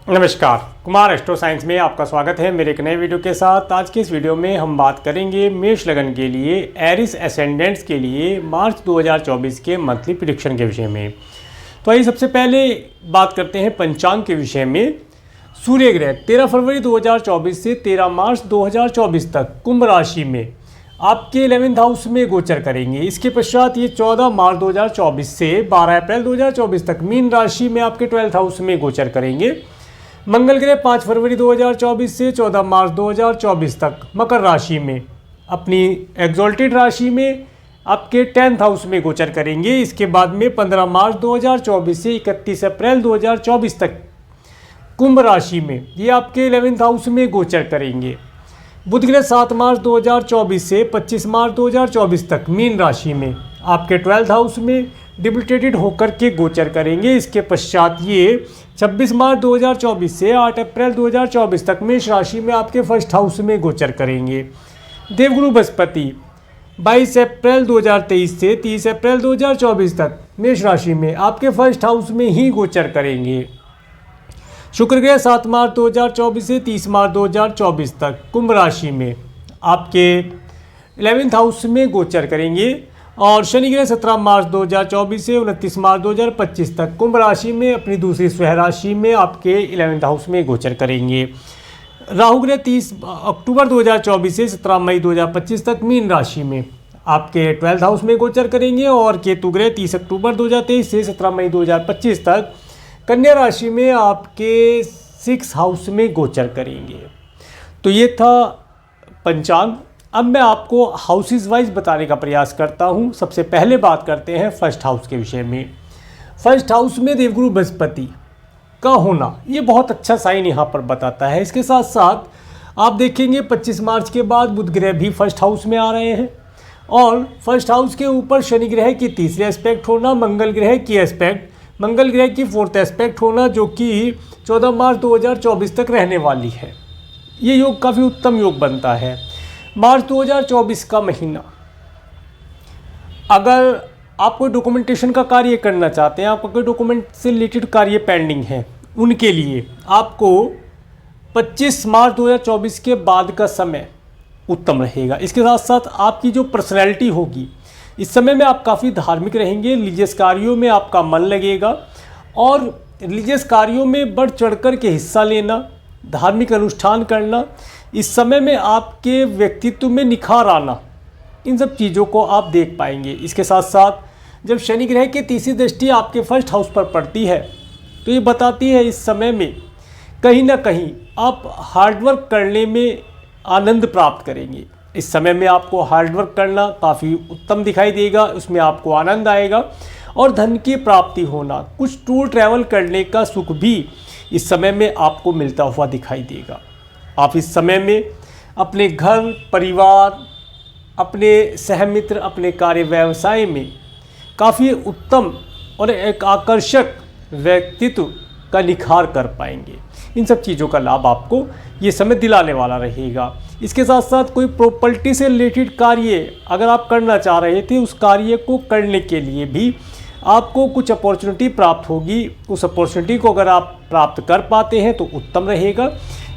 नमस्कार, Kumar astro science में आपका स्वागत है मेरे एक नए वीडियो के साथ। आज की इस वीडियो में हम बात करेंगे मेष लगन के लिए एरिस एसेंडेंट्स के लिए मार्च 2024 के मंथली प्रेडिक्शन के विषय में। तो आइए सबसे पहले बात करते हैं पंचांग के विषय में। सूर्य ग्रह 13 फरवरी 2024 से 13 मार्च 2024 तक कुंभ राशि में आपके 11th हाउस में गोचर करेंगे। इसके पश्चात ये 14 मार्च 2024 से 12 अप्रैल 2024 तक मीन राशि में आपके 12th हाउस में गोचर करेंगे। मंगल ग्रह 5 फरवरी 2024 से 14 मार्च 2024 तक मकर राशि में अपनी एग्जॉल्टेड राशि में आपके 10th हाउस में गोचर करेंगे। इसके बाद में 15 मार्च 2024 से 31 अप्रैल 2024 तक कुंभ राशि में ये आपके 11th हाउस में गोचर करेंगे। बुध ग्रह 7 मार्च 2024 से 25 मार्च 2024 तक मीन राशि में आपके 12th हाउस में डिबिटेटेड होकर के गोचर करेंगे। इसके पश्चात ये 26 मार्च 2024 से 8 अप्रैल 2024 तक मेष राशि में आपके फर्स्ट हाउस में गोचर करेंगे। देवगुरु बृहस्पति 22 अप्रैल 2023 से 30 अप्रैल 2024 तक मेष राशि में आपके फर्स्ट हाउस में ही गोचर करेंगे। शुक्र ग्रह 7 मार्च 2024 से 30 मार्च 2024 तक कुंभ राशि में आपके 11th हाउस में गोचर करेंगे। और शनि ग्रह 17 मार्च 2024 से 29 मार्च 2025 तक कुंभ राशि में अपनी दूसरी स्वह राशि में आपके 11th हाउस में गोचर करेंगे। राहु ग्रह 30 अक्टूबर 2024 से 17 मई 2025 तक मीन राशि में आपके 12th हाउस में गोचर करेंगे। और केतु ग्रह 30 अक्टूबर 2023 से 17 मई 2025 तक कन्या राशि में आपके 6th हाउस में गोचर करेंगे। तो ये था पंचांग। अब मैं आपको हाउसेस वाइज बताने का प्रयास करता हूँ। सबसे पहले बात करते हैं फर्स्ट हाउस के विषय में। फर्स्ट हाउस में देवगुरु बृहस्पति का होना ये बहुत अच्छा साइन यहाँ पर बताता है। इसके साथ साथ आप देखेंगे 25 मार्च के बाद बुध ग्रह भी फर्स्ट हाउस में आ रहे हैं। और फर्स्ट हाउस के ऊपर शनि ग्रह की तीसरी एस्पेक्ट होना, मंगल ग्रह की 4th एस्पेक्ट होना, जो कि 14 मार्च 2024 तक रहने वाली है। ये योग काफ़ी उत्तम योग बनता है। मार्च 2024 का महीना, अगर आप कोई डॉक्यूमेंटेशन का कार्य करना चाहते हैं, आपका कोई डॉक्यूमेंट से रिलेटेड कार्य पेंडिंग है, उनके लिए आपको 25 मार्च 2024 के बाद का समय उत्तम रहेगा। इसके साथ साथ आपकी जो पर्सनैलिटी होगी, इस समय में आप काफ़ी धार्मिक रहेंगे। रिलीजियस कार्यों में आपका मन लगेगा और रिलीजियस कार्यों में बढ़ चढ़कर के हिस्सा लेना, धार्मिक अनुष्ठान करना, इस समय में आपके व्यक्तित्व में निखार आना, इन सब चीज़ों को आप देख पाएंगे। इसके साथ साथ जब शनि ग्रह की तीसरी दृष्टि आपके फर्स्ट हाउस पर पड़ती है तो ये बताती है इस समय में कहीं ना कहीं आप हार्डवर्क करने में आनंद प्राप्त करेंगे। इस समय में आपको हार्डवर्क करना काफ़ी उत्तम दिखाई देगा, उसमें आपको आनंद आएगा और धन की प्राप्ति होना, कुछ टूर ट्रैवल करने का सुख भी इस समय में आपको मिलता हुआ दिखाई देगा। आप इस समय में अपने घर परिवार, अपने सहमित्र, अपने कार्य व्यवसाय में काफ़ी उत्तम और एक आकर्षक व्यक्तित्व का निखार कर पाएंगे। इन सब चीज़ों का लाभ आपको ये समय दिलाने वाला रहेगा। इसके साथ साथ कोई प्रॉपर्टी से रिलेटेड कार्य अगर आप करना चाह रहे थे, उस कार्य को करने के लिए भी आपको कुछ अपॉर्चुनिटी प्राप्त होगी। उस अपॉर्चुनिटी को अगर आप प्राप्त कर पाते हैं तो उत्तम रहेगा।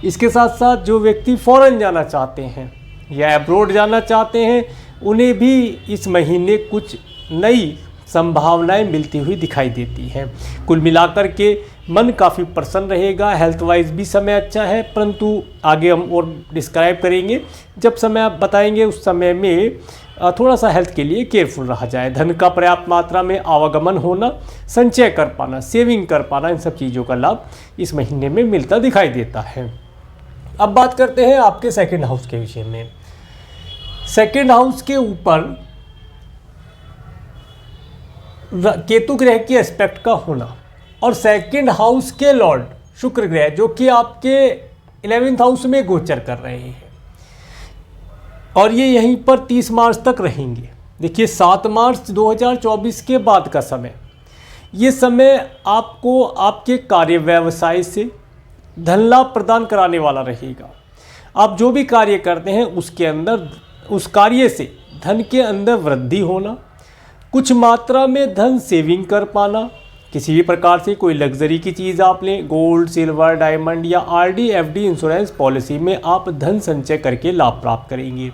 इसके साथ साथ जो व्यक्ति फॉरेन जाना चाहते हैं या अब्रॉड जाना चाहते हैं, उन्हें भी इस महीने कुछ नई संभावनाएं मिलती हुई दिखाई देती हैं। कुल मिलाकर के मन काफ़ी प्रसन्न रहेगा। हेल्थ वाइज भी समय अच्छा है, परंतु आगे हम और डिस्क्राइब करेंगे जब समय आप बताएंगे। उस समय में थोड़ा सा हेल्थ के लिए केयरफुल रहा जाए। धन का पर्याप्त मात्रा में आवागमन होना, संचय कर पाना, सेविंग कर पाना, इन सब चीज़ों का लाभ इस महीने में मिलता दिखाई देता है। अब बात करते हैं आपके सेकंड हाउस के विषय में। सेकंड हाउस के ऊपर केतु ग्रह की एस्पेक्ट का होना और सेकंड हाउस के लॉर्ड शुक्र ग्रह, जो कि आपके 11th हाउस में गोचर कर रहे हैं और ये यहीं पर 30 मार्च तक रहेंगे। देखिए 7 मार्च 2024 के बाद का समय, ये समय आपको आपके कार्य व्यवसाय से धन लाभ प्रदान कराने वाला रहेगा। आप जो भी कार्य करते हैं उसके अंदर, उस कार्य से धन के अंदर वृद्धि होना, कुछ मात्रा में धन सेविंग कर पाना, किसी भी प्रकार से कोई लग्जरी की चीज़ आप लें, गोल्ड, सिल्वर, डायमंड या आरडी, एफडी इंश्योरेंस पॉलिसी में आप धन संचय करके लाभ प्राप्त करेंगे।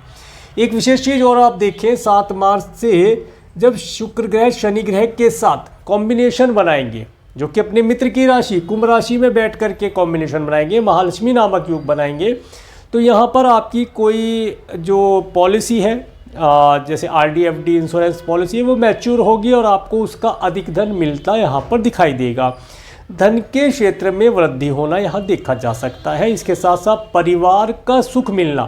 एक विशेष चीज़ और आप देखें, 7 मार्च से जब शुक्र ग्रह शनि ग्रह के साथ कॉम्बिनेशन बनाएंगे, जो कि अपने मित्र की राशि कुंभ राशि में बैठ करके कॉम्बिनेशन बनाएंगे, महालक्ष्मी नामक योग बनाएंगे, तो यहाँ पर आपकी कोई जो पॉलिसी है जैसे आरडी, एफडी इंश्योरेंस पॉलिसी है वो मैच्योर होगी और आपको उसका अधिक धन मिलता यहाँ पर दिखाई देगा। धन के क्षेत्र में वृद्धि होना यहाँ देखा जा सकता है। इसके साथ साथ परिवार का सुख मिलना,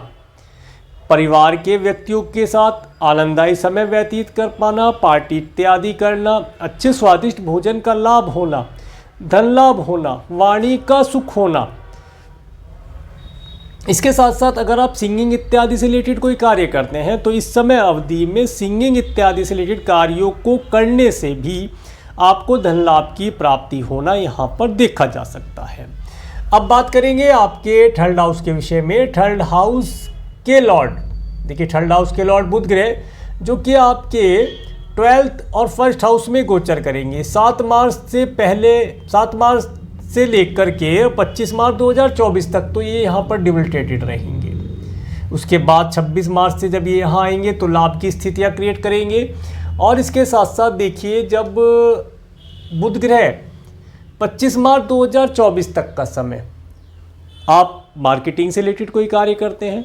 परिवार के व्यक्तियों के साथ आनंददायी समय व्यतीत कर पाना, पार्टी इत्यादि करना, अच्छे स्वादिष्ट भोजन का लाभ होना, धन लाभ होना, वाणी का सुख होना। इसके साथ साथ अगर आप सिंगिंग इत्यादि से रिलेटेड कोई कार्य करते हैं तो इस समय अवधि में सिंगिंग इत्यादि से रिलेटेड कार्यों को करने से भी आपको धन लाभ की प्राप्ति होना यहाँ पर देखा जा सकता है। अब बात करेंगे आपके थर्ड हाउस के विषय में। थर्ड हाउस के लॉर्ड, देखिए थर्ड हाउस के लॉर्ड बुध ग्रह जो कि आपके 12th और 1st हाउस में गोचर करेंगे। 7 मार्च से लेकर के 25 मार्च 2024 तक तो ये यहाँ पर डिबिलिटेटेड रहेंगे। उसके बाद 26 मार्च से जब ये यहाँ आएंगे तो लाभ की स्थितियाँ क्रिएट करेंगे। और इसके साथ साथ देखिए, जब बुध ग्रह 25 मार्च 2024 तक का समय आप मार्केटिंग से रिलेटेड कोई कार्य करते हैं,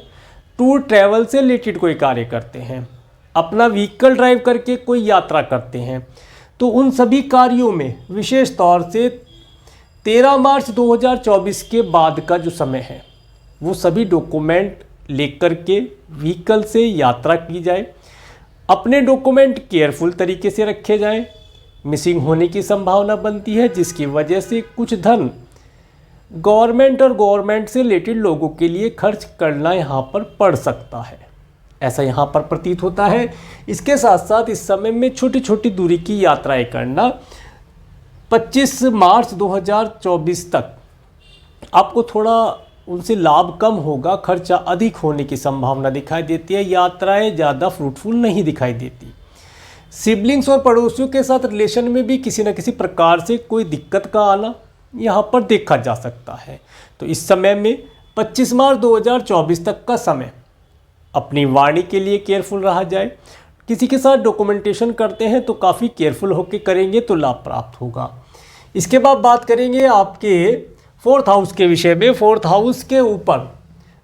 टूर ट्रैवल से रिलेटेड कोई कार्य करते हैं, अपना व्हीकल ड्राइव करके कोई यात्रा करते हैं, तो उन सभी कार्यों में विशेष तौर से 13 मार्च 2024 के बाद का जो समय है वो सभी डॉक्यूमेंट लेकर के व्हीकल से यात्रा की जाए। अपने डॉक्यूमेंट केयरफुल तरीके से रखे जाएं। मिसिंग होने की संभावना बनती है, जिसकी वजह से कुछ धन गवर्नमेंट और गवर्नमेंट से रिलेटेड लोगों के लिए खर्च करना यहाँ पर पड़ सकता है, ऐसा यहाँ पर प्रतीत होता है। इसके साथ साथ इस समय में छोटी छोटी दूरी की यात्राएं करना 25 मार्च 2024 तक आपको थोड़ा उनसे लाभ कम होगा, खर्चा अधिक होने की संभावना दिखाई देती है, यात्राएं ज़्यादा फ्रूटफुल नहीं दिखाई देती। सिबलिंग्स और पड़ोसियों के साथ रिलेशन में भी किसी न किसी प्रकार से कोई दिक्कत का आना यहाँ पर देखा जा सकता है। तो इस समय में 25 मार्च 2024 तक का समय अपनी वाणी के लिए केयरफुल रहा जाए। किसी के साथ डॉक्यूमेंटेशन करते हैं तो काफ़ी केयरफुल होकर करेंगे तो लाभ प्राप्त होगा। इसके बाद बात करेंगे आपके 4th हाउस के विषय में। 4th हाउस के ऊपर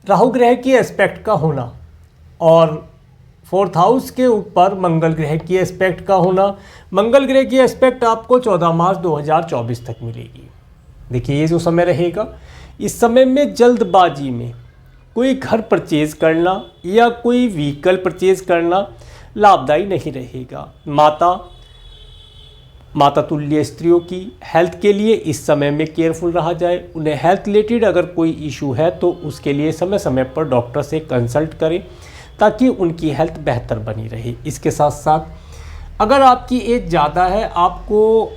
राहु ग्रह की एस्पेक्ट का होना और 4th हाउस के ऊपर मंगल ग्रह की एस्पेक्ट का होना। मंगल ग्रह की एस्पेक्ट आपको 14 मार्च 2024 तक मिलेगी। देखिए ये जो समय रहेगा, इस समय में जल्दबाजी में कोई घर परचेज करना या कोई व्हीकल परचेज करना लाभदायी नहीं रहेगा। माता तुल्य स्त्रियों की हेल्थ के लिए इस समय में केयरफुल रहा जाए। उन्हें हेल्थ रिलेटेड अगर कोई इशू है तो उसके लिए समय समय पर डॉक्टर से कंसल्ट करें ताकि उनकी हेल्थ बेहतर बनी रहे। इसके साथ साथ अगर आपकी एज ज़्यादा है, आपको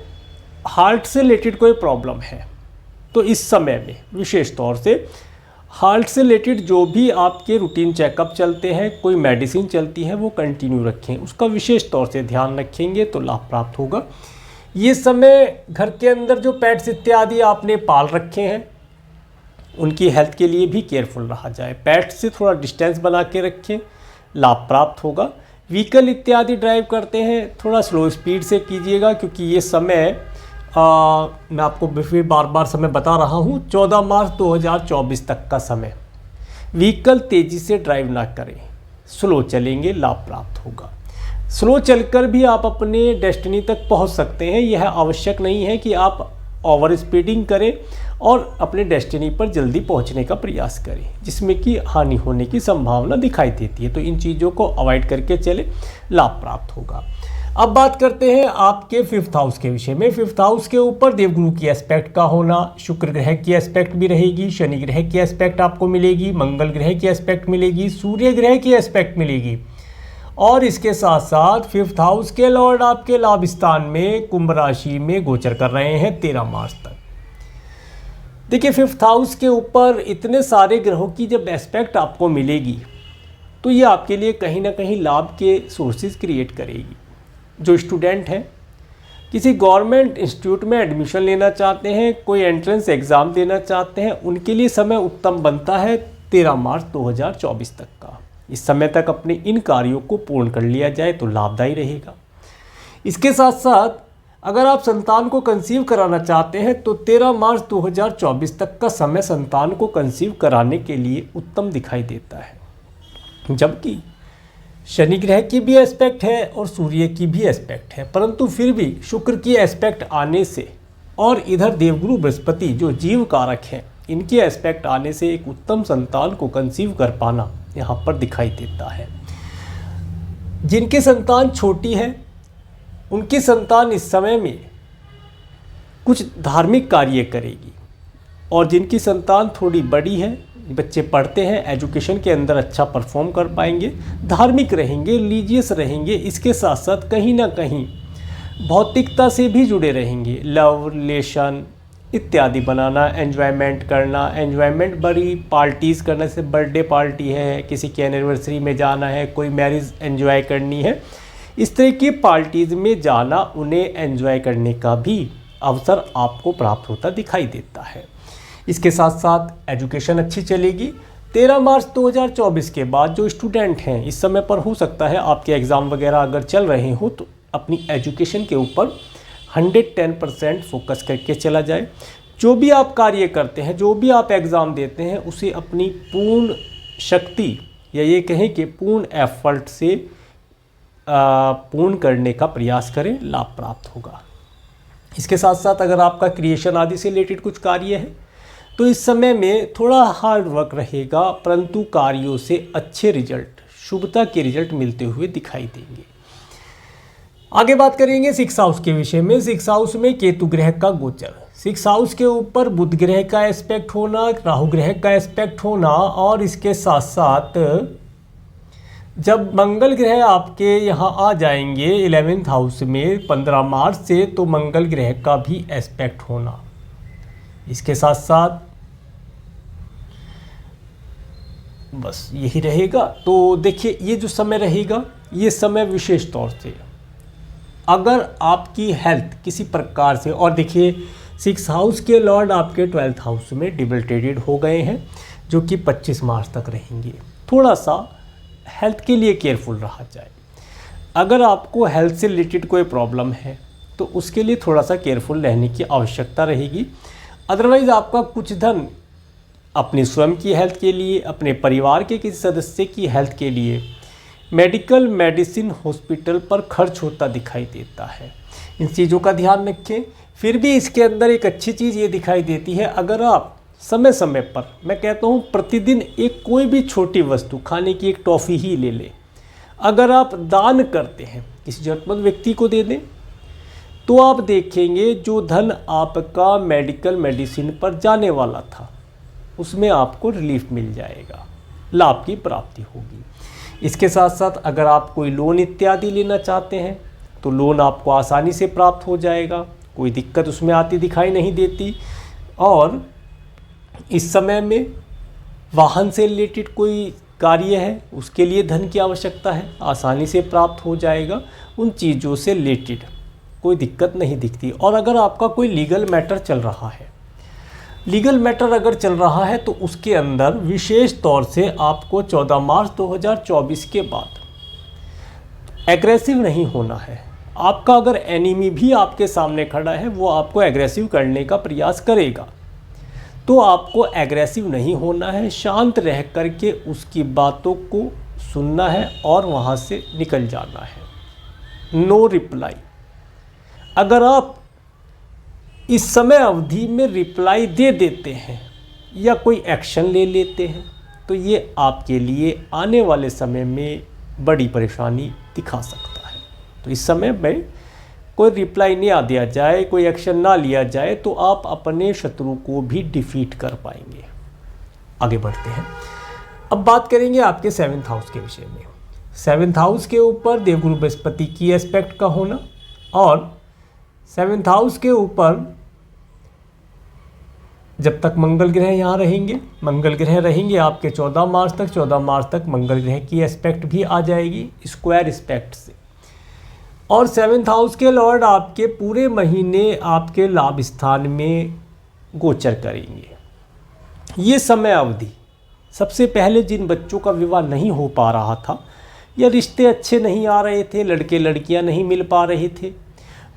हार्ट से रिलेटेड कोई प्रॉब्लम है, तो इस समय में विशेष तौर से हार्ट से रिलेटेड जो भी आपके रूटीन चेकअप चलते हैं, कोई मेडिसिन चलती है, वो कंटिन्यू रखें, उसका विशेष तौर से ध्यान रखेंगे तो लाभ प्राप्त होगा। ये समय घर के अंदर जो पेट्स इत्यादि आपने पाल रखे हैं उनकी हेल्थ के लिए भी केयरफुल रहा जाए। पेट्स से थोड़ा डिस्टेंस बना के रखें, लाभ प्राप्त होगा। व्हीकल इत्यादि ड्राइव करते हैं थोड़ा स्लो स्पीड से कीजिएगा, क्योंकि ये समय मैं आपको फिर बार बार समय बता रहा हूँ, 14 मार्च 2024 तक का समय। व्हीकल तेज़ी से ड्राइव ना करें, स्लो चलेंगे, लाभ प्राप्त होगा। स्लो चलकर भी आप अपने डेस्टिनी तक पहुँच सकते हैं। यह आवश्यक नहीं है कि आप ओवर स्पीडिंग करें और अपने डेस्टिनी पर जल्दी पहुंचने का प्रयास करें, जिसमें कि हानि होने की संभावना दिखाई देती है। तो इन चीज़ों को अवॉइड करके चले, लाभ प्राप्त होगा। अब बात करते हैं आपके 5th हाउस के विषय में। 5th हाउस के ऊपर देवगुरु की एस्पेक्ट का होना, शुक्र ग्रह की एस्पेक्ट भी रहेगी, शनि ग्रह की एस्पेक्ट आपको मिलेगी, मंगल ग्रह की एस्पेक्ट मिलेगी, सूर्य ग्रह की एस्पेक्ट मिलेगी। और इसके साथ साथ 5th हाउस के लॉर्ड आपके लाभ स्थान में कुंभ राशि में गोचर कर रहे हैं 13 मार्च तक। देखिए 5th हाउस के ऊपर इतने सारे ग्रहों की जब एस्पेक्ट आपको मिलेगी तो ये आपके लिए कहीं ना कहीं लाभ के सोर्सेज क्रिएट करेगी। जो स्टूडेंट हैं, किसी गवर्नमेंट इंस्टीट्यूट में एडमिशन लेना चाहते हैं, कोई एंट्रेंस एग्ज़ाम देना चाहते हैं, उनके लिए समय उत्तम बनता है 13 मार्च 2024 तक का। इस समय तक अपने इन कार्यों को पूर्ण कर लिया जाए तो लाभदायी रहेगा। इसके साथ साथ अगर आप संतान को कंसीव कराना चाहते हैं तो 13 मार्च 2024 तक का समय संतान को कंसीव कराने के लिए उत्तम दिखाई देता है। जबकि शनि ग्रह की भी एस्पेक्ट है और सूर्य की भी एस्पेक्ट है, परंतु फिर भी शुक्र की एस्पेक्ट आने से और इधर देवगुरु बृहस्पति जो जीव कारक हैं, इनके एस्पेक्ट आने से एक उत्तम संतान को कंसीव कर पाना यहाँ पर दिखाई देता है। जिनकी संतान छोटी है उनकी संतान इस समय में कुछ धार्मिक कार्य करेगी, और जिनकी संतान थोड़ी बड़ी है, बच्चे पढ़ते हैं, एजुकेशन के अंदर अच्छा परफॉर्म कर पाएंगे, धार्मिक रहेंगे, रिलीजियस रहेंगे। इसके साथ साथ कहीं ना कहीं भौतिकता से भी जुड़े रहेंगे, लव रिलेशन इत्यादि बनाना, एन्जॉयमेंट करना, एन्जॉयमेंट बड़ी पार्टीज़ करने से, बर्थडे पार्टी है, किसी की एनिवर्सरी में जाना है, कोई मैरिज एंजॉय करनी है, इस तरह की पार्टीज़ में जाना, उन्हें एंजॉय करने का भी अवसर आपको प्राप्त होता दिखाई देता है। इसके साथ साथ एजुकेशन अच्छी चलेगी। 13 मार्च 2024 के बाद जो स्टूडेंट हैं, इस समय पर हो सकता है आपके एग्ज़ाम वगैरह अगर चल रहे हो तो अपनी एजुकेशन के ऊपर 110% फोकस करके चला जाए। जो भी आप कार्य करते हैं, जो भी आप एग्ज़ाम देते हैं, उसे अपनी पूर्ण शक्ति या ये कहें कि पूर्ण एफर्ट से पूर्ण करने का प्रयास करें, लाभ प्राप्त होगा। इसके साथ साथ अगर आपका क्रिएशन आदि से रिलेटेड कुछ कार्य है तो इस समय में थोड़ा हार्ड वर्क रहेगा, परंतु कार्यों से अच्छे रिजल्ट, शुभता के रिजल्ट मिलते हुए दिखाई देंगे। आगे बात करेंगे 6 हाउस के विषय में। 6 हाउस में केतु ग्रह का गोचर, 6 हाउस के ऊपर बुध ग्रह का एस्पेक्ट होना, राहु ग्रह का एस्पेक्ट होना, और इसके साथ साथ जब मंगल ग्रह आपके यहाँ आ जाएंगे 11th हाउस में 15 मार्च से, तो मंगल ग्रह का भी एस्पेक्ट होना। इसके साथ साथ बस यही रहेगा। तो देखिए, ये जो समय रहेगा, ये समय विशेष तौर से अगर आपकी हेल्थ किसी प्रकार से, और देखिए 6 हाउस के लॉर्ड आपके 12th हाउस में डिबिलिटेटेड हो गए हैं, जो कि 25 मार्च तक रहेंगे। थोड़ा सा हेल्थ के लिए केयरफुल रहा जाए। अगर आपको हेल्थ से रिलेटेड कोई प्रॉब्लम है तो उसके लिए थोड़ा सा केयरफुल रहने की आवश्यकता रहेगी। अदरवाइज़ आपका कुछ धन अपने स्वयं की हेल्थ के लिए, अपने परिवार के किसी सदस्य की हेल्थ के लिए मेडिकल, मेडिसिन, हॉस्पिटल पर खर्च होता दिखाई देता है। इन चीज़ों का ध्यान रखें। फिर भी इसके अंदर एक अच्छी चीज़ ये दिखाई देती है, अगर आप समय समय पर, मैं कहता हूँ प्रतिदिन एक कोई भी छोटी वस्तु, खाने की एक टॉफ़ी ही ले लें, अगर आप दान करते हैं, किसी ज़रूरतमंद व्यक्ति को दे दें, तो आप देखेंगे जो धन आपका मेडिकल मेडिसिन पर जाने वाला था उसमें आपको रिलीफ मिल जाएगा, लाभ की प्राप्ति होगी। इसके साथ साथ अगर आप कोई लोन इत्यादि लेना चाहते हैं तो लोन आपको आसानी से प्राप्त हो जाएगा, कोई दिक्कत उसमें आती दिखाई नहीं देती। और इस समय में वाहन से रिलेटेड कोई कार्य है, उसके लिए धन की आवश्यकता है, आसानी से प्राप्त हो जाएगा। उन चीज़ों से रिलेटेड कोई दिक्कत नहीं दिखती। और अगर आपका कोई लीगल मैटर चल रहा है, लीगल मैटर अगर चल रहा है, तो उसके अंदर विशेष तौर से आपको 14 मार्च 2024 के बाद एग्रेसिव नहीं होना है। आपका अगर एनिमी भी आपके सामने खड़ा है, वो आपको एग्रेसिव करने का प्रयास करेगा, तो आपको एग्रेसिव नहीं होना है, शांत रह करके उसकी बातों को सुनना है और वहाँ से निकल जाना है। No reply. अगर आप इस समय अवधि में रिप्लाई दे देते हैं या कोई एक्शन ले लेते हैं, तो ये आपके लिए आने वाले समय में बड़ी परेशानी दिखा सकता है। तो इस समय में कोई रिप्लाई नहीं दिया जाए, कोई एक्शन ना लिया जाए, तो आप अपने शत्रु को भी डिफीट कर पाएंगे। आगे बढ़ते हैं। अब बात करेंगे आपके 7th हाउस के विषय में। 7th हाउस के ऊपर देवगुरु बृहस्पति की एस्पेक्ट का होना, और 7th हाउस के ऊपर जब तक मंगल ग्रह यहाँ रहेंगे, मंगल ग्रह रहेंगे आपके 14 मार्च तक। 14 मार्च तक मंगल ग्रह की एस्पेक्ट भी आ जाएगी स्क्वायर एस्पेक्ट से। और 7th हाउस के लॉर्ड आपके पूरे महीने आपके लाभ स्थान में गोचर करेंगे। ये समय अवधि सबसे पहले जिन बच्चों का विवाह नहीं हो पा रहा था या रिश्ते अच्छे नहीं आ रहे थे, लड़के लड़कियां नहीं मिल पा रहे थे,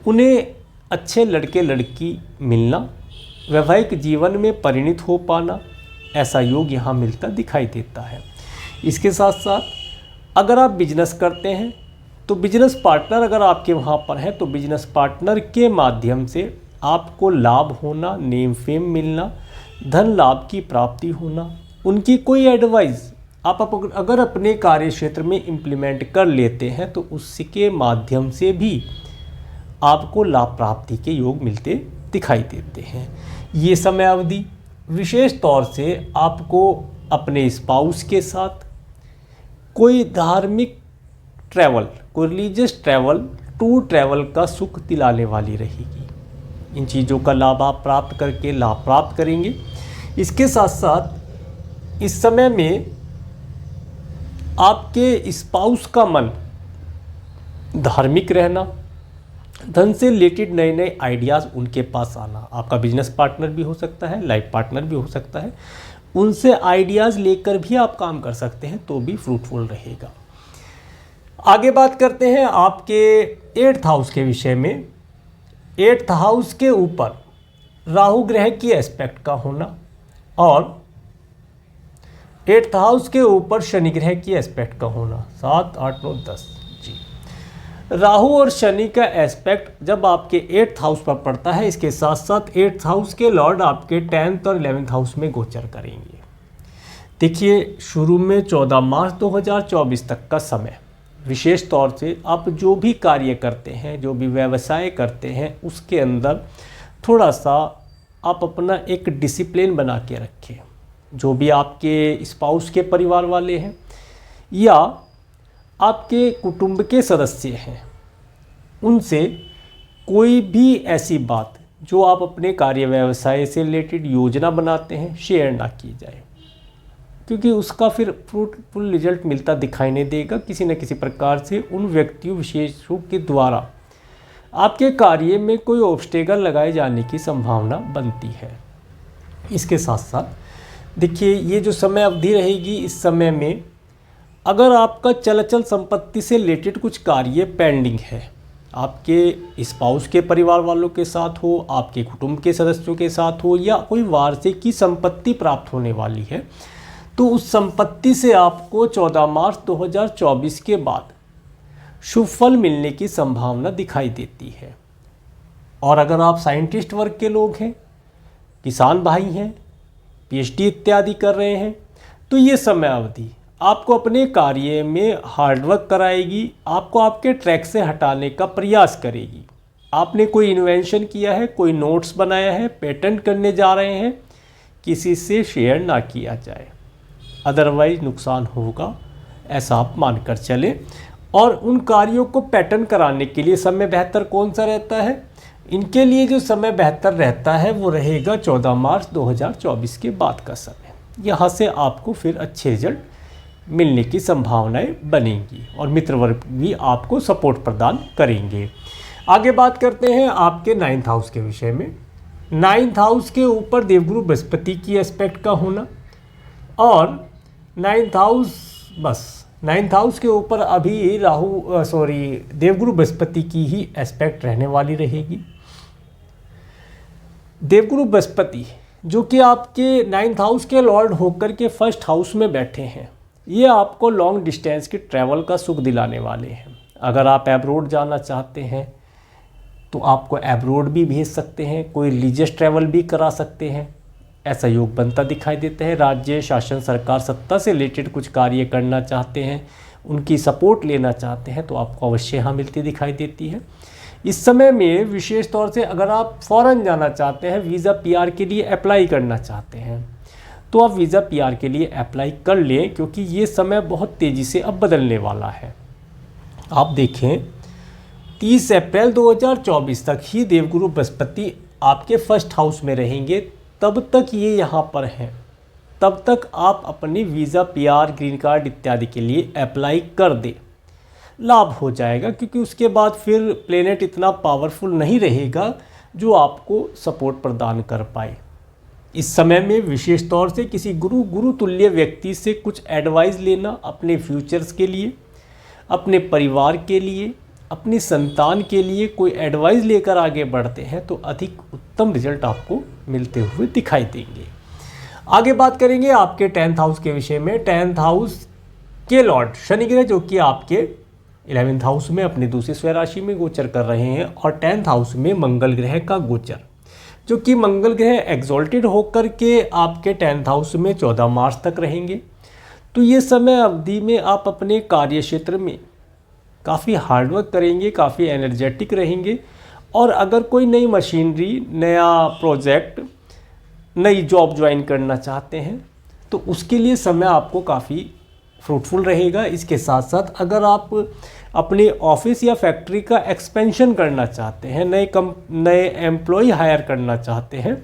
उन्हें अच्छे लड़के लड़की मिलना, वैवाहिक जीवन में परिणित हो पाना, ऐसा योग यहाँ मिलता दिखाई देता है। इसके साथ साथ अगर आप बिजनेस करते हैं तो बिजनेस पार्टनर अगर आपके वहाँ पर है तो बिजनेस पार्टनर के माध्यम से आपको लाभ होना, नेम फेम मिलना, धन लाभ की प्राप्ति होना, उनकी कोई एडवाइस आप अगर अपने कार्य क्षेत्र में इम्प्लीमेंट कर लेते हैं तो उसके माध्यम से भी आपको लाभ प्राप्ति के योग मिलते दिखाई देते हैं। ये समय अवधि विशेष तौर से आपको अपने स्पाउस के साथ कोई धार्मिक ट्रैवल, कोई रिलीजियस ट्रैवल, टूर ट्रैवल का सुख दिलाने वाली रहेगी। इन चीज़ों का लाभ आप प्राप्त करके लाभ प्राप्त करेंगे। इसके साथ साथ इस समय में आपके स्पाउस का मन धार्मिक रहना, धन से रिलेटेड नए नए आइडियाज़ उनके पास आना, आपका बिजनेस पार्टनर भी हो सकता है, लाइफ पार्टनर भी हो सकता है, उनसे आइडियाज़ लेकर भी आप काम कर सकते हैं तो भी फ्रूटफुल रहेगा। आगे बात करते हैं आपके 8th हाउस के विषय में। 8th हाउस के ऊपर राहु ग्रह की एस्पेक्ट का होना और 8th हाउस के ऊपर शनि ग्रह की एस्पेक्ट का होना, 7, 8, 9, 10 जी। राहु और शनि का एस्पेक्ट जब आपके 8th हाउस पर पड़ता है, इसके साथ साथ 8th हाउस के लॉर्ड आपके 10th और 11th हाउस में गोचर करेंगे। देखिए, शुरू में 14 मार्च 2024 तक का समय विशेष तौर से आप जो भी कार्य करते हैं, जो भी व्यवसाय करते हैं, उसके अंदर थोड़ा सा आप अपना एक डिसिप्लिन बना के रखें। जो भी आपके स्पाउस के परिवार वाले हैं या आपके कुटुंब के सदस्य हैं, उनसे कोई भी ऐसी बात जो आप अपने कार्य व्यवसाय से रिलेटेड योजना बनाते हैं शेयर ना की जाए, क्योंकि उसका फिर फ्रूटफुल रिजल्ट मिलता दिखाई नहीं देगा। किसी न किसी प्रकार से उन व्यक्तियों विशेषों के द्वारा आपके कार्य में कोई ऑब्स्टेकल लगाए जाने की संभावना बनती है। इसके साथ साथ देखिए, ये जो समय अवधि रहेगी, इस समय में अगर आपका चल अचल संपत्ति से रिलेटेड कुछ कार्य पेंडिंग है, आपके स्पाउस के परिवार वालों के साथ हो, आपके कुटुंब के सदस्यों के साथ हो, या कोई वार्षिक की संपत्ति प्राप्त होने वाली है, तो उस संपत्ति से आपको 14 मार्च 2024 के बाद शुभ फल मिलने की संभावना दिखाई देती है। और अगर आप साइंटिस्ट वर्ग के लोग हैं, किसान भाई हैं, पीएचडी इत्यादि कर रहे हैं, तो ये समय अवधि आपको अपने कार्य में हार्डवर्क कराएगी, आपको आपके ट्रैक से हटाने का प्रयास करेगी। आपने कोई इन्वेंशन किया है, कोई नोट्स बनाया है, पेटेंट करने जा रहे हैं, किसी से शेयर ना किया जाए, अदरवाइज नुकसान होगा, ऐसा आप मानकर चलें। और उन कार्यों को पेटेंट कराने के लिए समय बेहतर कौन सा रहता है? इनके लिए जो समय बेहतर रहता है वो रहेगा 14 मार्च 2024 के बाद का समय। यहाँ से आपको फिर अच्छे रिजल्ट मिलने की संभावनाएं बनेंगी और मित्र वर्ग भी आपको सपोर्ट प्रदान करेंगे। आगे बात करते हैं आपके 9th हाउस के विषय में। 9th हाउस के ऊपर देवगुरु बृहस्पति की एस्पेक्ट का होना और 9th हाउस के ऊपर अभी देवगुरु बृहस्पति की ही एस्पेक्ट रहने वाली रहेगी। देवगुरु बृहस्पति जो कि आपके 9th हाउस के लॉर्ड होकर के 1st हाउस में बैठे हैं, ये आपको लॉन्ग डिस्टेंस की ट्रैवल का सुख दिलाने वाले हैं। अगर आप एब्रोड जाना चाहते हैं तो आपको एब्रोड भी भेज सकते हैं, कोई रिलीजियस ट्रैवल भी करा सकते हैं, ऐसा योग बनता दिखाई देता है। राज्य शासन सरकार सत्ता से रिलेटेड कुछ कार्य करना चाहते हैं, उनकी सपोर्ट लेना चाहते हैं, तो आपको अवश्य यहाँ मिलती दिखाई देती है। इस समय में विशेष तौर से अगर आप फ़ॉरेन जाना चाहते हैं, वीज़ा पीआर के लिए अप्लाई करना चाहते हैं, तो आप वीज़ा पीआर के लिए अप्लाई कर लें, क्योंकि ये समय बहुत तेज़ी से अब बदलने वाला है। आप देखें 30 अप्रैल 2024 तक ही देवगुरु बृहस्पति आपके 1st हाउस में रहेंगे, तब तक ये यहाँ पर हैं, तब तक आप अपनी वीज़ा पीआर ग्रीन कार्ड इत्यादि के लिए अप्लाई कर दें। लाभ हो जाएगा, क्योंकि उसके बाद फिर प्लेनेट इतना पावरफुल नहीं रहेगा जो आपको सपोर्ट प्रदान कर पाए। इस समय में विशेष तौर से किसी गुरु तुल्य व्यक्ति से कुछ एडवाइस लेना, अपने फ्यूचर्स के लिए, अपने परिवार के लिए, अपनी संतान के लिए कोई एडवाइस लेकर आगे बढ़ते हैं तो अधिक उत्तम रिजल्ट आपको मिलते हुए दिखाई देंगे। आगे बात करेंगे आपके 10th हाउस के विषय में। 10th हाउस के लॉर्ड शनि ग्रह जो कि आपके 11th हाउस में अपनी दूसरी स्वयं राशि में गोचर कर रहे हैं, और 10th हाउस में मंगल ग्रह का गोचर, जो कि मंगल ग्रह एग्जॉल्टेड होकर के आपके 10th हाउस में 14 मार्च तक रहेंगे। तो ये समय अवधि में आप अपने कार्य क्षेत्र में काफ़ी हार्डवर्क करेंगे, काफ़ी एनर्जेटिक रहेंगे, और अगर कोई नई मशीनरी, नया प्रोजेक्ट, नई जॉब ज्वाइन करना चाहते हैं तो उसके लिए समय आपको काफ़ी फ्रूटफुल रहेगा। इसके साथ साथ अगर आप अपने ऑफिस या फैक्ट्री का एक्सपेंशन करना चाहते हैं, नए एम्प्लॉय हायर करना चाहते हैं,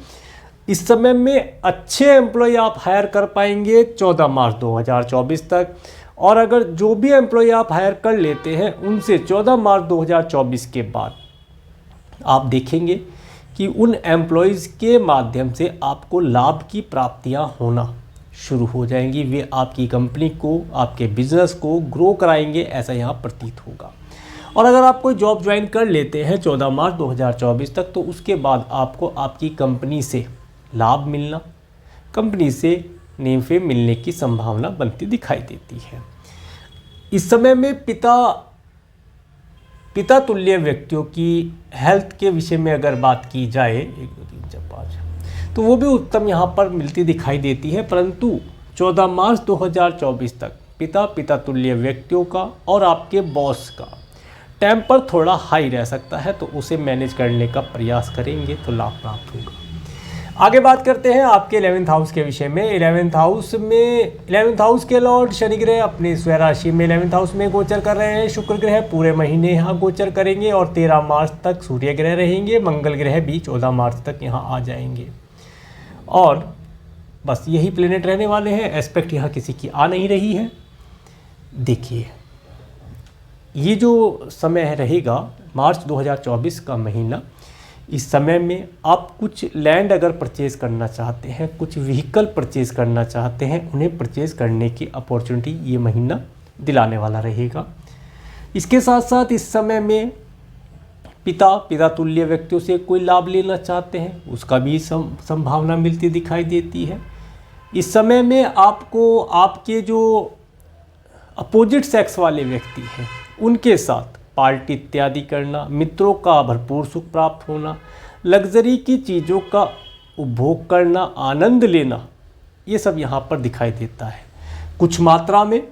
इस समय में अच्छे एम्प्लॉय आप हायर कर पाएंगे 14 मार्च 2024 तक। और अगर जो भी एम्प्लॉय आप हायर कर लेते हैं उनसे 14 मार्च 2024 के बाद आप देखेंगे कि उन एम्प्लॉयज़ के माध्यम से आपको लाभ की प्राप्तियां होना शुरू हो जाएंगी। वे आपकी कंपनी को, आपके बिजनेस को ग्रो कराएंगे, ऐसा यहाँ प्रतीत होगा। और अगर आप कोई जॉब ज्वाइन कर लेते हैं 14 मार्च 2024 तक, तो उसके बाद आपको आपकी कंपनी से लाभ मिलना, कंपनी से नेम फेम मिलने की संभावना बनती दिखाई देती है। इस समय में पिता तुल्य व्यक्तियों की हेल्थ के विषय में अगर बात की जाए, 1 2 3 4 5, तो वो भी उत्तम यहाँ पर मिलती दिखाई देती है। परंतु 14 मार्च 2024 तक पिता तुल्य व्यक्तियों का और आपके बॉस का टेम्पर थोड़ा हाई रह सकता है, तो उसे मैनेज करने का प्रयास करेंगे तो लाभ प्राप्त होगा। आगे बात करते हैं आपके 11th हाउस के विषय में। 11th हाउस के लॉर्ड शनि ग्रह अपनी स्वयं राशि में 11th हाउस में गोचर कर रहे हैं। शुक्र ग्रह पूरे महीने यहाँ गोचर करेंगे और 13 मार्च तक सूर्य ग्रह रहेंगे। मंगल ग्रह भी 14 मार्च तक यहाँ आ जाएंगे, और बस यही प्लेनेट रहने वाले हैं। एस्पेक्ट यहाँ किसी की आ नहीं रही है। देखिए, ये जो समय रहेगा मार्च 2024 का महीना, इस समय में आप कुछ लैंड अगर परचेज़ करना चाहते हैं, कुछ व्हीकल परचेज़ करना चाहते हैं, उन्हें परचेज़ करने की अपॉर्चुनिटी ये महीना दिलाने वाला रहेगा। इसके साथ साथ इस समय में पिता तुल्य व्यक्तियों से कोई लाभ लेना चाहते हैं, उसका भी संभावना मिलती दिखाई देती है। इस समय में आपको आपके जो अपोजिट सेक्स वाले व्यक्ति हैं उनके साथ पार्टी इत्यादि करना, मित्रों का भरपूर सुख प्राप्त होना, लग्जरी की चीज़ों का उपभोग करना, आनंद लेना, ये सब यहाँ पर दिखाई देता है। कुछ मात्रा में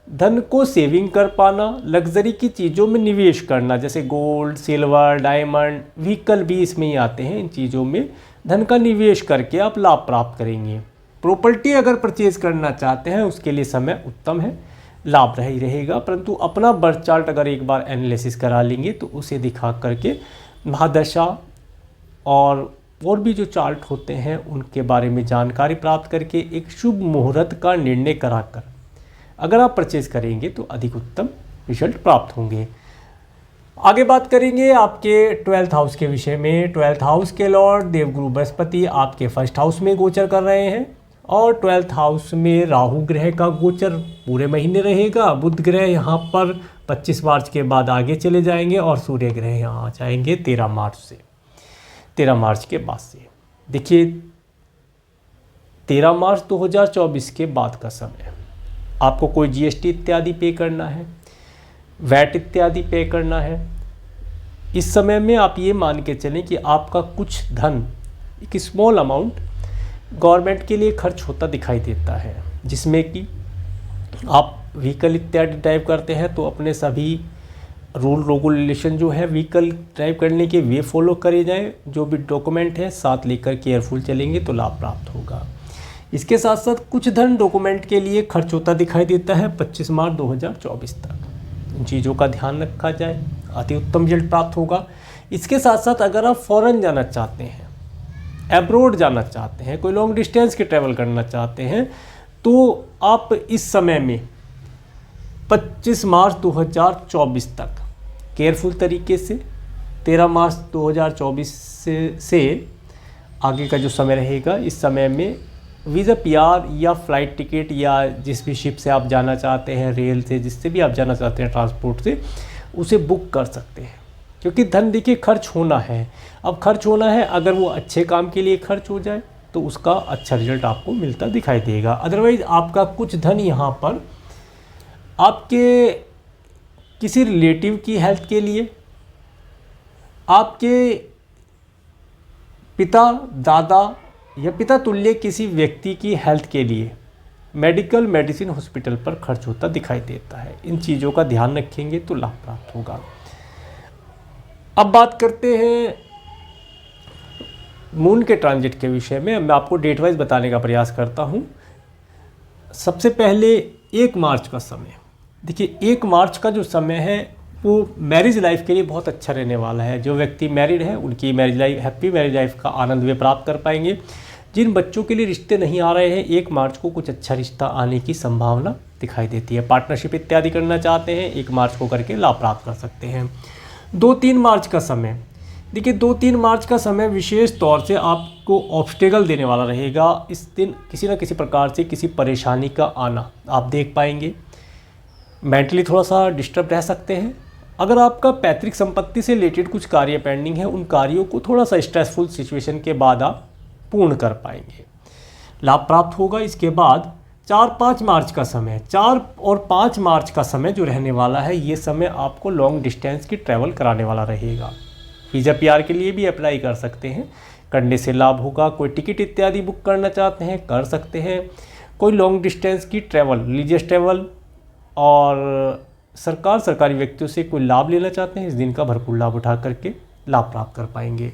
धन को सेविंग कर पाना, लग्जरी की चीज़ों में निवेश करना, जैसे गोल्ड, सिल्वर, डायमंड, व्हीकल भी इसमें ही आते हैं। इन चीज़ों में धन का निवेश करके आप लाभ प्राप्त करेंगे। प्रॉपर्टी अगर परचेज़ करना चाहते हैं उसके लिए समय उत्तम है, लाभ ही रहेगा। परंतु अपना बर्थ चार्ट अगर एक बार एनालिसिस करा लेंगे तो उसे दिखा करके महादशा और भी जो चार्ट होते हैं उनके बारे में जानकारी प्राप्त करके एक शुभ मुहूर्त का निर्णय कराकर अगर आप परचेज करेंगे तो अधिक उत्तम रिजल्ट प्राप्त होंगे। आगे बात करेंगे आपके 12th हाउस के विषय में। 12th हाउस के लॉर्ड देवगुरु बृहस्पति आपके 1st हाउस में गोचर कर रहे हैं, और 12th हाउस में राहु ग्रह का गोचर पूरे महीने रहेगा। बुध ग्रह यहाँ पर 25 मार्च के बाद आगे चले जाएंगे, और सूर्य ग्रह यहाँ आ जाएंगे 13 मार्च के बाद से। देखिए, 13 मार्च 2024 के बाद का समय आपको कोई जीएसटी इत्यादि पे करना है, वैट इत्यादि पे करना है। इस समय में आप ये मान के चलें कि आपका कुछ धन, एक स्मॉल अमाउंट गवर्नमेंट के लिए खर्च होता दिखाई देता है, जिसमें कि आप व्हीकल इत्यादि ड्राइव करते हैं तो अपने सभी रूल रेगुलेशन जो है व्हीकल ड्राइव करने के वे फॉलो करे जाएं। जो भी डॉक्यूमेंट है साथ लेकर केयरफुल चलेंगे तो लाभ प्राप्त होगा। इसके साथ साथ कुछ धन डॉक्यूमेंट के लिए खर्च होता दिखाई देता है 25 मार्च 2024 तक। इन चीज़ों का ध्यान रखा जाए, अति उत्तम रिजल्ट प्राप्त होगा। इसके साथ साथ अगर आप फॉरेन जाना चाहते हैं, एब्रोड जाना चाहते हैं, कोई लॉन्ग डिस्टेंस के ट्रैवल करना चाहते हैं, तो आप इस समय में 25 मार्च 2024 तक केयरफुल तरीके से, 13 मार्च 2024 से आगे का जो समय रहेगा, इस समय में वीज़ा पीआर या फ़्लाइट टिकट या जिस भी शिप से आप जाना चाहते हैं, रेल से, जिससे भी आप जाना चाहते हैं ट्रांसपोर्ट से, उसे बुक कर सकते हैं। क्योंकि धन देखिए खर्च होना है, अब खर्च होना है, अगर वो अच्छे काम के लिए खर्च हो जाए तो उसका अच्छा रिजल्ट आपको मिलता दिखाई देगा। अदरवाइज़ आपका कुछ धन यहाँ पर आपके किसी रिलेटिव की हेल्थ के लिए, आपके पिता, दादा या पिता तुल्य किसी व्यक्ति की हेल्थ के लिए मेडिकल मेडिसिन हॉस्पिटल पर खर्च होता दिखाई देता है। इन चीज़ों का ध्यान रखेंगे तो लाभ प्राप्त होगा। अब बात करते हैं मून के ट्रांजिट के विषय में। मैं आपको डेट वाइज बताने का प्रयास करता हूं। सबसे पहले 1 मार्च का समय, देखिए 1 मार्च का जो समय है वो मैरिज लाइफ के लिए बहुत अच्छा रहने वाला है। जो व्यक्ति मैरिड है उनकी marriage life, happy marriage life का आनंद वे प्राप्त कर पाएंगे। जिन बच्चों के लिए रिश्ते नहीं आ रहे हैं, 1 मार्च को कुछ अच्छा रिश्ता आने की संभावना दिखाई देती है। पार्टनरशिप इत्यादि करना चाहते हैं, 1 मार्च को करके लाभ प्राप्त कर सकते हैं। 2-3 मार्च का समय, देखिए 2-3 मार्च का समय विशेष तौर से आपको ऑब्स्टेकल देने वाला रहेगा। इस दिन किसी न किसी प्रकार से किसी परेशानी का आना आप देख पाएंगे। मेंटली थोड़ा सा डिस्टर्ब रह सकते हैं। अगर आपका पैतृक संपत्ति से रिलेटेड कुछ कार्य पेंडिंग है, उन कार्यों को थोड़ा सा स्ट्रेसफुल सिचुएशन के बाद आप पूर्ण कर पाएंगे, लाभ प्राप्त होगा। इसके बाद 4-5 मार्च का समय, 4 और 5 मार्च का समय जो रहने वाला है, ये समय आपको लॉन्ग डिस्टेंस की ट्रैवल कराने वाला रहेगा। वीज़ा पीआर के लिए भी अप्लाई कर सकते हैं, करने से लाभ होगा। कोई टिकट इत्यादि बुक करना चाहते हैं, कर सकते हैं। कोई लॉन्ग डिस्टेंस की ट्रैवल, रिलीजियस ट्रैवल और सरकारी व्यक्तियों से कोई लाभ लेना चाहते हैं, इस दिन का भरपूर लाभ उठा करके लाभ प्राप्त कर पाएंगे।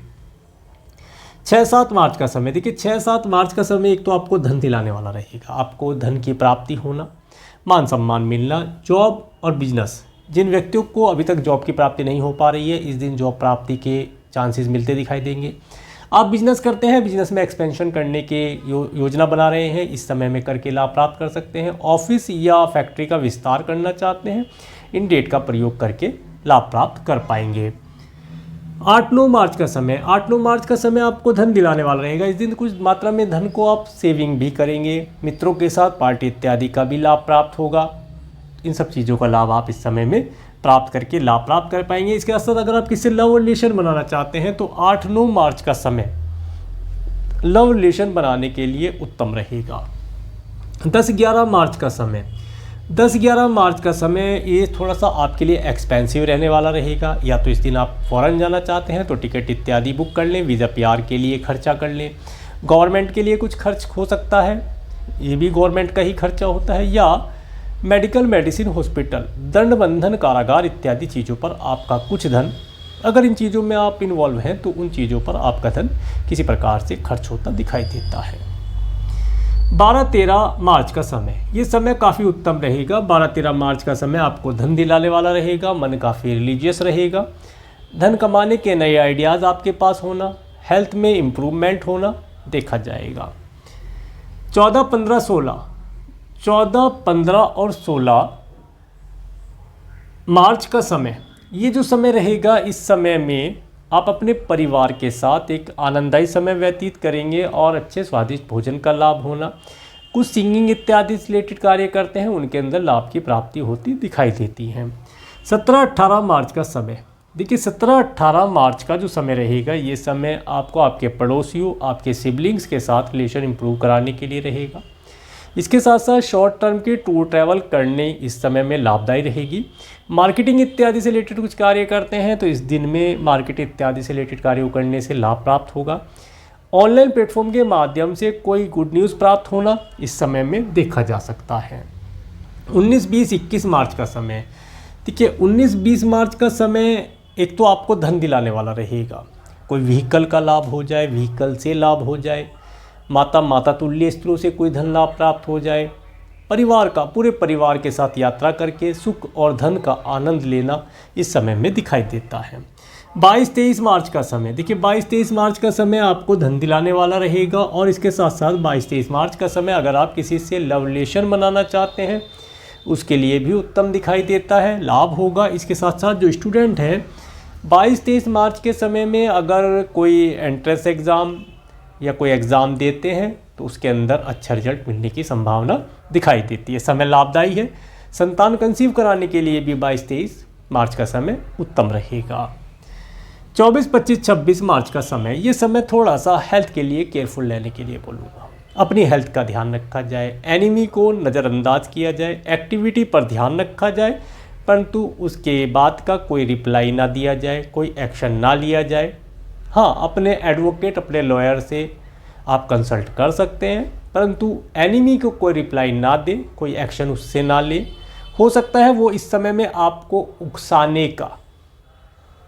6-7 मार्च का समय, देखिए 6-7 मार्च का समय एक तो आपको धन दिलाने वाला रहेगा। आपको धन की प्राप्ति होना, मान सम्मान मिलना, जॉब और बिजनेस, जिन व्यक्तियों को अभी तक जॉब की प्राप्ति नहीं हो पा रही है, इस दिन जॉब प्राप्ति के चांसेस मिलते दिखाई देंगे। आप बिजनेस करते हैं, बिजनेस में एक्सपेंशन करने के योजना बना रहे हैं, इस समय में करके लाभ प्राप्त कर सकते हैं। ऑफिस या फैक्ट्री का विस्तार करना चाहते हैं, इन डेट का प्रयोग करके लाभ प्राप्त कर पाएंगे। 8-9 मार्च का समय, 8-9 मार्च का समय आपको धन दिलाने वाला रहेगा। इस दिन कुछ मात्रा में धन को आप सेविंग भी करेंगे, मित्रों के साथ पार्टी इत्यादि का भी लाभ प्राप्त होगा। इन सब चीज़ों का लाभ आप इस समय में प्राप्त करके लाभ प्राप्त कर पाएंगे। इसके साथ अगर आप किसी लव रिलेशन बनाना चाहते हैं तो 8-9 मार्च का समय लव रिलेशन बनाने के लिए उत्तम रहेगा। 10-11 मार्च का समय, 10-11 मार्च का समय ये थोड़ा सा आपके लिए एक्सपेंसिव रहने वाला रहेगा। या तो इस दिन आप फ़ॉरेन जाना चाहते हैं तो टिकट इत्यादि बुक कर लें, वीज़ा पीआर के लिए खर्चा कर लें। गवर्नमेंट के लिए कुछ खर्च हो सकता है, ये भी गवर्नमेंट का ही खर्चा होता है। या मेडिकल मेडिसिन हॉस्पिटल, दंड बंधन कारागार इत्यादि चीज़ों पर आपका कुछ धन, अगर इन चीज़ों में आप इन्वॉल्व हैं तो उन चीज़ों पर आपका धन किसी प्रकार से खर्च होता दिखाई देता है। 12-13 मार्च का समय, ये समय काफ़ी उत्तम रहेगा। 12-13 मार्च का समय आपको धन दिलाने वाला रहेगा, मन काफ़ी रिलीजियस रहेगा। धन कमाने के नए आइडियाज़ आपके पास होना, हेल्थ में इम्प्रूवमेंट होना देखा जाएगा। 14, 15 और 16 मार्च का समय, ये जो समय रहेगा, इस समय में आप अपने परिवार के साथ एक आनंददायी समय व्यतीत करेंगे और अच्छे स्वादिष्ट भोजन का लाभ होना। कुछ सिंगिंग इत्यादि से रिलेटेड कार्य करते हैं, उनके अंदर लाभ की प्राप्ति होती दिखाई देती है। 17-18 मार्च का समय, देखिए 17-18 मार्च का जो समय रहेगा, ये समय आपको आपके पड़ोसियों, आपके सिबलिंग्स के साथ रिलेशन इंप्रूव कराने के लिए रहेगा। इसके साथ साथ शॉर्ट टर्म के टूर ट्रैवल करने इस समय में लाभदायी रहेगी। मार्केटिंग इत्यादि से रिलेटेड कुछ कार्य करते हैं तो इस दिन में मार्केट इत्यादि से रिलेटेड कार्यों करने से लाभ प्राप्त होगा। ऑनलाइन प्लेटफॉर्म के माध्यम से कोई गुड न्यूज़ प्राप्त होना इस समय में देखा जा सकता है। 19, 20, 21 मार्च का समय, देखिए 19, 20 मार्च का समय एक तो आपको धन दिलाने वाला रहेगा। कोई व्हीकल का लाभ हो जाए, व्हीकल से लाभ हो जाए, माता तुल्य स्त्रों से कोई धन लाभ प्राप्त हो जाए। परिवार का, पूरे परिवार के साथ यात्रा करके सुख और धन का आनंद लेना इस समय में दिखाई देता है। 22-23 मार्च का समय, देखिए 22-23 मार्च का समय आपको धन दिलाने वाला रहेगा। और इसके साथ साथ 22-23 मार्च का समय अगर आप किसी से लव रिलेशन बनाना चाहते हैं, उसके लिए भी उत्तम दिखाई देता है, लाभ होगा। इसके साथ साथ जो स्टूडेंट हैं 22-23 मार्च के समय में अगर कोई एंट्रेंस एग्ज़ाम या कोई एग्ज़ाम देते हैं तो उसके अंदर अच्छा रिजल्ट मिलने की संभावना दिखाई देती है। समय लाभदायी है। संतान कंसीव कराने के लिए भी 22-23 मार्च का समय उत्तम रहेगा। 24, 25, 26 मार्च का समय, ये समय थोड़ा सा हेल्थ के लिए केयरफुल रहने के लिए बोलूँगा। अपनी हेल्थ का ध्यान रखा जाए, एनिमी को नज़रअंदाज किया जाए, एक्टिविटी पर ध्यान रखा जाए, परंतु उसके बाद का कोई रिप्लाई ना दिया जाए, कोई एक्शन ना लिया जाए। हाँ, अपने एडवोकेट, अपने लॉयर से आप कंसल्ट कर सकते हैं, परंतु एनिमी को कोई रिप्लाई ना दे, कोई एक्शन उससे ना ले। हो सकता है वो इस समय में आपको उकसाने का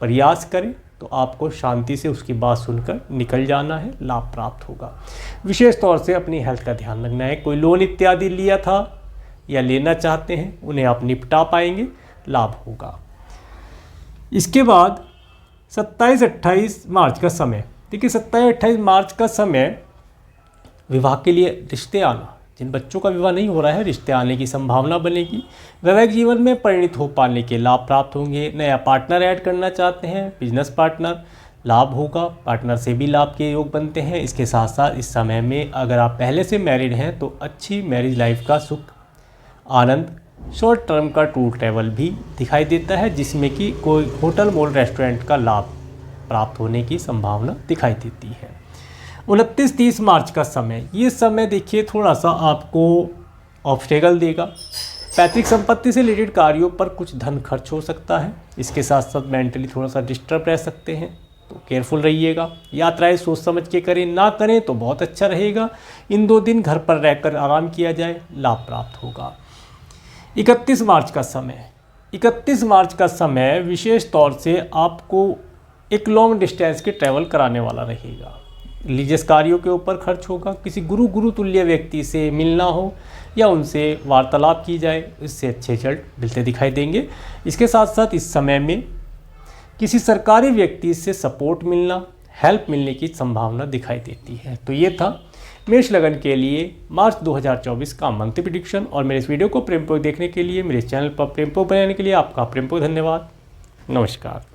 प्रयास करे, तो आपको शांति से उसकी बात सुनकर निकल जाना है, लाभ प्राप्त होगा। विशेष तौर से अपनी हेल्थ का ध्यान रखना है। कोई लोन इत्यादि लिया था या लेना चाहते हैं, उन्हें आप निपटा पाएंगे, लाभ होगा। इसके बाद 27-28 मार्च का समय, देखिए 27-28 मार्च का समय विवाह के लिए रिश्ते आना, जिन बच्चों का विवाह नहीं हो रहा है, रिश्ते आने की संभावना बनेगी। वैवाहिक जीवन में परिणित हो पाने के लाभ प्राप्त होंगे। नया पार्टनर ऐड करना चाहते हैं, बिजनेस पार्टनर, लाभ होगा। पार्टनर से भी लाभ के योग बनते हैं। इसके साथ साथ इस समय में अगर आप पहले से मैरिड हैं तो अच्छी मैरिज लाइफ का सुख, आनंद, शॉर्ट टर्म का टूर ट्रैवल भी दिखाई देता है, जिसमें कि कोई होटल, मॉल, रेस्टोरेंट का लाभ प्राप्त होने की संभावना दिखाई देती है। 29-30 मार्च का समय, ये समय देखिए थोड़ा सा आपको ऑब्स्टेकल देगा। पैतृक संपत्ति से रिलेटेड कार्यों पर कुछ धन खर्च हो सकता है। इसके साथ साथ मेंटली थोड़ा सा डिस्टर्ब रह सकते हैं, तो केयरफुल रहिएगा। यात्राएं सोच समझ के करें, ना करें तो बहुत अच्छा रहेगा। इन 2 दिन घर पर रहकर आराम किया जाए, लाभ प्राप्त होगा। 31 मार्च का समय, 31 मार्च का समय विशेष तौर से आपको एक लॉन्ग डिस्टेंस के ट्रैवल कराने वाला रहेगा। रिलीजियस कार्यों के ऊपर खर्च होगा। किसी गुरु तुल्य व्यक्ति से मिलना हो या उनसे वार्तालाप की जाए, इससे अच्छे रिजल्ट मिलते दिखाई देंगे। इसके साथ साथ इस समय में किसी सरकारी व्यक्ति से सपोर्ट मिलना, हेल्प मिलने की संभावना दिखाई देती है। तो ये था मेष लगन के लिए मार्च 2024 का मंथली प्रेडिक्शन। और मेरे इस वीडियो को प्रेमपूर्वक देखने के लिए, मेरे चैनल पर प्रेमपूर्वक बनाने के लिए आपका प्रेमपूर्वक धन्यवाद। नमस्कार।